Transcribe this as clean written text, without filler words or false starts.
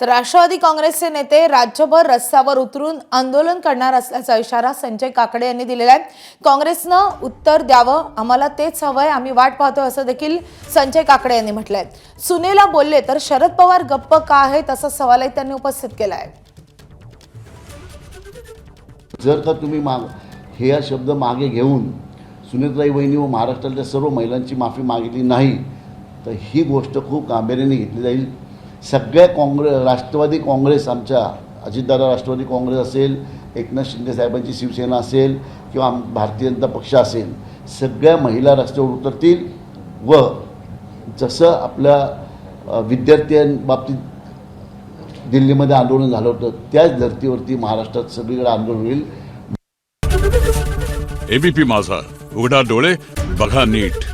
तर राष्ट्रवादी काँग्रेसचे नेते राज्यभर रस्त्यावर उतरून आंदोलन करणार असल्याचा इशारा संजय काकडे यांनी दिलेला आहे। काँग्रेसनं उत्तर द्यावं, आम्हाला तेच हवंय, आम्ही वाट पाहतोय असं देखील संजय काकडे यांनी म्हटलंय। सुनेला बोलले तर शरद पवार गप्प का आहेत असा सवालही त्यांनी उपस्थित केला आहे। जर का तुम्ही हे या शब्द मागे घेऊन सुनेत्राई वहिनी व महाराष्ट्रातल्या सर्व महिलांची माफी मागितली नाही तर ही गोष्ट खूप गांभीर्याने घेतली जाईल। सगळ्या राष्ट्रवादी काँग्रेस, आमच्या अजितदादा राष्ट्रवादी काँग्रेस असेल, एकनाथ शिंदे साहेबांची शिवसेना असेल किंवा भारतीय जनता पक्ष असेल, सगळ्या महिला रस्त्यावर उतरतील व जसं आपल्या विद्यार्थ्यांबाबतीत दिल्लीमध्ये आंदोलन झालं होतं त्याच धर्तीवरती महाराष्ट्रात सगळीकडे आंदोलन होईल। एबीपी माझा, उघडा डोळे बघा नीट।